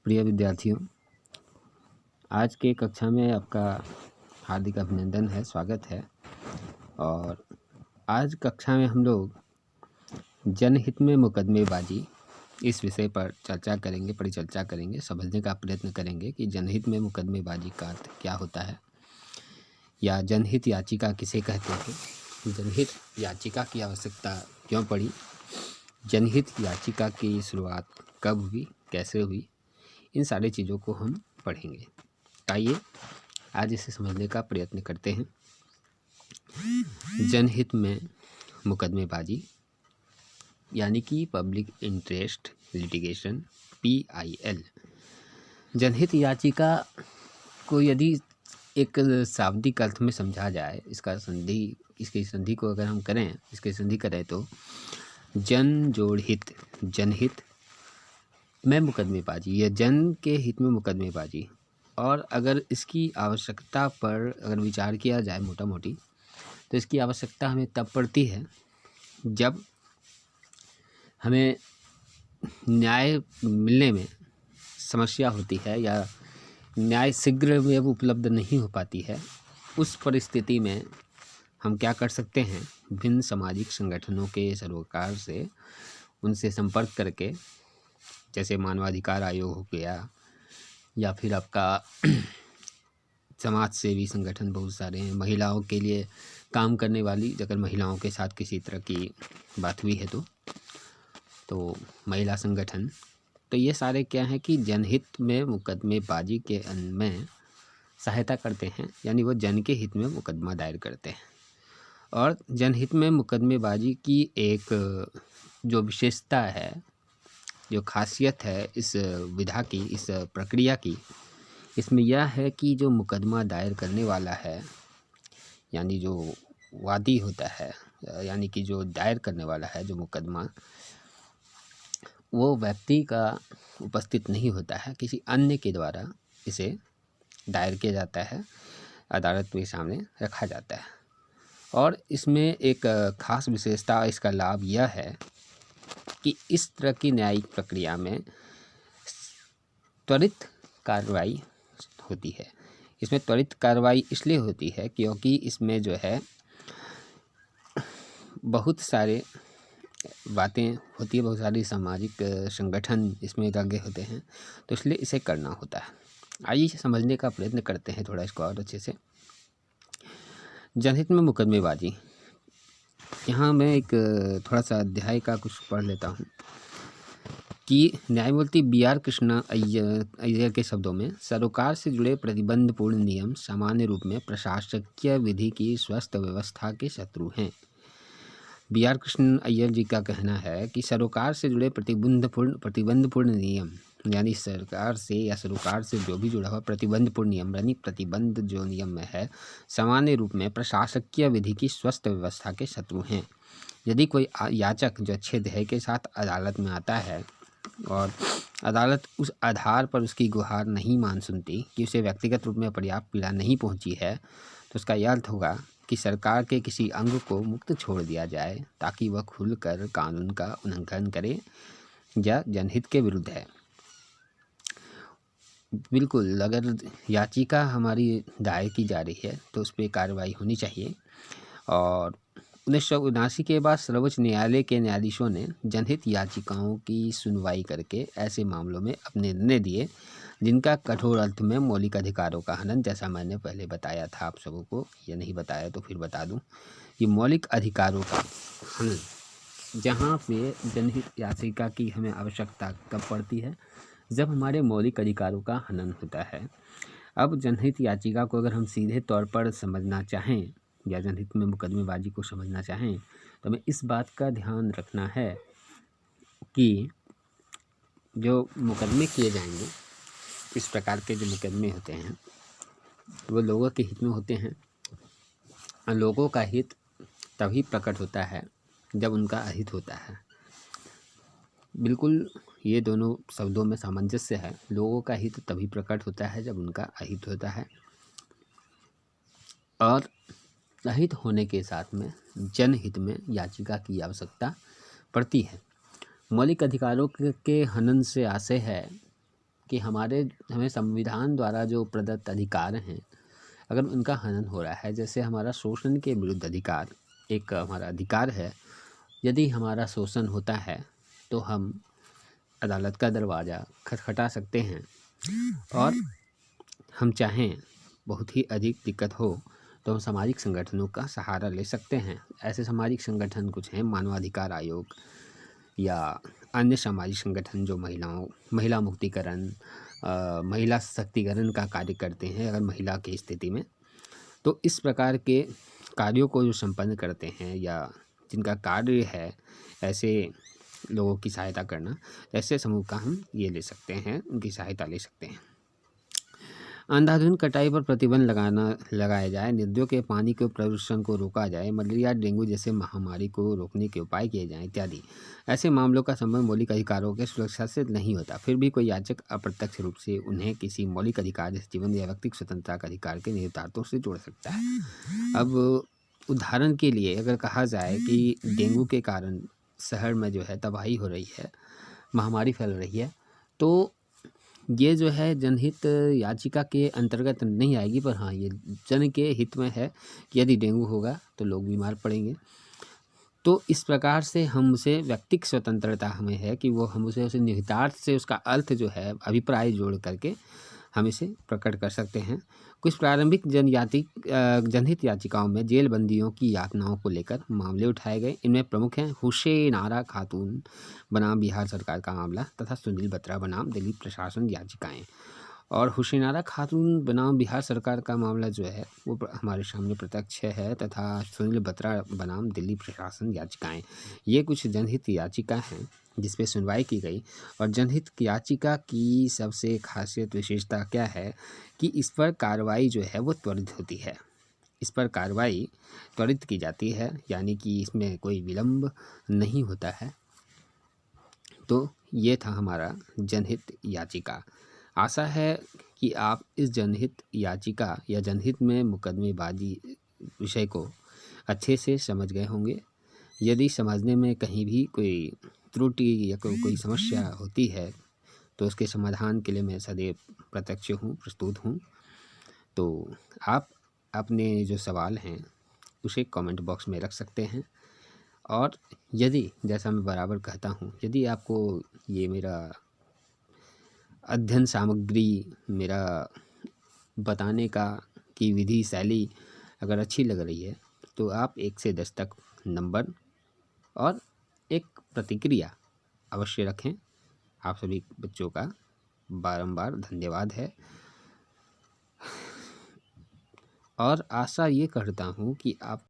प्रिय विद्यार्थियों, आज के कक्षा में आपका हार्दिक अभिनंदन है, स्वागत है। और आज कक्षा में हम लोग जनहित में मुकदमेबाजी इस विषय पर परिचर्चा करेंगे, समझने का प्रयत्न करेंगे कि जनहित में मुकदमेबाजी का अर्थ क्या होता है या जनहित याचिका किसे कहते हैं, जनहित याचिका की आवश्यकता क्यों पड़ी, जनहित याचिका की शुरुआत कब हुई, कैसे हुई, इन सारी चीज़ों को हम पढ़ेंगे। आइए आज इसे समझने का प्रयत्न करते हैं। जनहित में मुकदमेबाजी यानी कि पब्लिक इंटरेस्ट लिटिगेशन, PIL। जनहित याचिका को यदि एक शाब्दिक अर्थ में समझा जाए, इसकी संधि को अगर हम करें, इसकी संधि करें तो जन जोड़ हित, जनहित में मुकदमेबाजी या जन के हित में मुकदमेबाजी। और अगर इसकी आवश्यकता पर अगर विचार किया जाए मोटा मोटी, तो इसकी आवश्यकता हमें तब पड़ती है जब हमें न्याय मिलने में समस्या होती है या न्याय शीघ्र में उपलब्ध नहीं हो पाती है। उस परिस्थिति में हम क्या कर सकते हैं, विभिन्न सामाजिक संगठनों के सरोकार से उनसे संपर्क करके, जैसे मानवाधिकार आयोग हो गया या फिर आपका समाज सेवी संगठन बहुत सारे हैं, महिलाओं के लिए काम करने वाली, अगर महिलाओं के साथ किसी तरह की बात हुई है तो महिला संगठन, तो ये सारे क्या हैं कि जनहित में मुकदमेबाजी के में सहायता करते हैं, यानी वो जन के हित में मुकदमा दायर करते हैं। और जनहित में मुकदमेबाजी की एक जो विशेषता है, जो खासियत है इस विधा की, इस प्रक्रिया की, इसमें यह है कि जो मुकदमा दायर करने वाला है, यानी जो वादी होता है, यानी कि जो दायर करने वाला है जो मुकदमा, वो व्यक्ति का उपस्थित नहीं होता है, किसी अन्य के द्वारा इसे दायर किया जाता है, अदालत के सामने रखा जाता है। और इसमें एक खास विशेषता, इसका लाभ यह है कि इस तरह की न्यायिक प्रक्रिया में त्वरित कार्रवाई होती है। इसमें त्वरित कार्रवाई इसलिए होती है क्योंकि इसमें जो है बहुत सारे बातें होती है, बहुत सारी सामाजिक संगठन इसमें लगे होते हैं, तो इसलिए इसे करना होता है। आइए समझने का प्रयत्न करते हैं थोड़ा इसको और अच्छे से। जनहित में मुकदमेबाजी, यहाँ मैं एक थोड़ा सा अध्याय का कुछ पढ़ लेता हूँ कि न्यायमूर्ति BR कृष्णा अय्यर के शब्दों में, सरोकार से जुड़े प्रतिबंधपूर्ण नियम सामान्य रूप में प्रशासकीय विधि की स्वस्थ व्यवस्था के शत्रु हैं। BR कृष्ण अय्यर जी का कहना है कि सरोकार से जुड़े प्रतिबंधपूर्ण नियम, यानी सरकार से या सरोकार से जो भी जुड़ा हुआ प्रतिबंधपूर्ण नियम, यानी प्रतिबंध जो नियम में है, सामान्य रूप में प्रशासकीय विधि की स्वस्थ व्यवस्था के शत्रु हैं। यदि कोई याचक जो अच्छे ध्येय के साथ अदालत में आता है और अदालत उस आधार पर उसकी गुहार नहीं मान सुनती कि उसे व्यक्तिगत रूप में पर्याप्त पीड़ा नहीं पहुंची है, तो उसका यह अर्थ होगा कि सरकार के किसी अंग को मुक्त छोड़ दिया जाए ताकि वह खुलकर कानून का उल्लंघन करे या जनहित के विरुद्ध है। बिल्कुल, अगर याचिका हमारी दायर की जा रही है तो उस पर कार्रवाई होनी चाहिए। और 1979 के बाद सर्वोच्च न्यायालय के न्यायाधीशों ने जनहित याचिकाओं की सुनवाई करके ऐसे मामलों में अपने निर्णय दिए जिनका कठोर अर्थ में मौलिक अधिकारों का हनन, जैसा मैंने पहले बताया था आप सबों को, या नहीं बताया तो फिर बता दूं, ये मौलिक अधिकारों का हनन, जहाँ पे जनहित याचिका की हमें आवश्यकता कब पड़ती है, जब हमारे मौलिक अधिकारों का हनन होता है। अब जनहित याचिका को अगर हम सीधे तौर पर समझना चाहें या जनहित में मुकदमेबाजी को समझना चाहें, तो हमें इस बात का ध्यान रखना है कि जो मुकदमे किए जाएंगे, इस प्रकार के जो मुकदमे होते हैं, वो लोगों के हित में होते हैं। लोगों का हित तभी प्रकट होता है जब उनका अहित होता है। बिल्कुल, ये दोनों शब्दों में सामंजस्य है। लोगों का हित तभी प्रकट होता है जब उनका अहित होता है, और अहित होने के साथ में जनहित में याचिका की आवश्यकता पड़ती है। मौलिक अधिकारों के हनन से आशय है कि हमें संविधान द्वारा जो प्रदत्त अधिकार हैं, अगर उनका हनन हो रहा है, जैसे हमारा शोषण के विरुद्ध अधिकार एक हमारा अधिकार है, यदि हमारा शोषण होता है तो हम अदालत का दरवाज़ा खटखटा सकते हैं और हम चाहें बहुत ही अधिक दिक्कत हो तो हम सामाजिक संगठनों का सहारा ले सकते हैं। ऐसे सामाजिक संगठन कुछ हैं, मानवाधिकार आयोग या अन्य सामाजिक संगठन जो महिला मुक्तिकरण, महिला सशक्तिकरण का कार्य करते हैं अगर महिला की स्थिति में। तो इस प्रकार के कार्यों को जो संपन्न करते हैं या जिनका कार्य है ऐसे लोगों की सहायता करना, ऐसे समूह का हम ये ले सकते हैं, उनकी सहायता ले सकते हैं। अंधाधुंध कटाई पर प्रतिबंध लगाया जाए, नदियों के पानी के प्रदूषण को रोका जाए, मलेरिया डेंगू जैसे महामारी को रोकने के उपाय किए जाएं इत्यादि। ऐसे मामलों का संबंध मौलिक अधिकारों के सुरक्षा से नहीं होता, फिर भी कोई याचक अप्रत्यक्ष रूप से उन्हें किसी मौलिक अधिकार जैसे जीवन या व्यक्तिगत स्वतंत्रता का अधिकार के निहितार्थों से जोड़ सकता है। अब उदाहरण के लिए अगर कहा जाए कि डेंगू के कारण शहर में जो है तबाही हो रही है, महामारी फैल रही है, तो ये जो है जनहित याचिका के अंतर्गत नहीं आएगी, पर हाँ ये जन के हित में है कि यदि डेंगू होगा तो लोग बीमार पड़ेंगे। तो इस प्रकार से हम उसे व्यक्तिगत स्वतंत्रता हमें है कि वो हम उसे निहितार्थ से उसका अर्थ जो है अभिप्राय जोड़ करके हम इसे प्रकट कर सकते हैं। कुछ प्रारंभिक जनहित याचिकाओं में जेल बंदियों की यातनाओं को लेकर मामले उठाए गए। इनमें प्रमुख हैं हुसैन आरा खातून बनाम बिहार सरकार का मामला तथा सुनील बत्रा बनाम दिल्ली प्रशासन याचिकाएं। और हुसैन आरा खातून बनाम बिहार सरकार का मामला जो है वो हमारे सामने प्रत्यक्ष है तथा सुनील बत्रा बनाम दिल्ली प्रशासन याचिकाएं, ये कुछ जनहित याचिका हैं जिस पे सुनवाई की गई। और जनहित याचिका की सबसे खासियत विशेषता क्या है कि इस पर कार्रवाई जो है वो त्वरित होती है, इस पर कार्रवाई त्वरित की जाती है, यानी कि इसमें कोई विलंब नहीं होता है। तो ये था हमारा जनहित याचिका। आशा है कि आप इस जनहित याचिका या जनहित में मुकदमेबाजी विषय को अच्छे से समझ गए होंगे। यदि समझने में कहीं भी कोई त्रुटि या कोई समस्या होती है तो उसके समाधान के लिए मैं सदैव प्रस्तुत हूँ। तो आप अपने जो सवाल हैं उसे कमेंट बॉक्स में रख सकते हैं। और यदि, जैसा मैं बराबर कहता हूँ, यदि आपको ये मेरा अध्ययन सामग्री, मेरा बताने की विधि शैली अगर अच्छी लग रही है तो आप 1 से 10 तक नंबर और एक प्रतिक्रिया अवश्य रखें। आप सभी बच्चों का बारंबार धन्यवाद है और आशा ये करता हूँ कि आप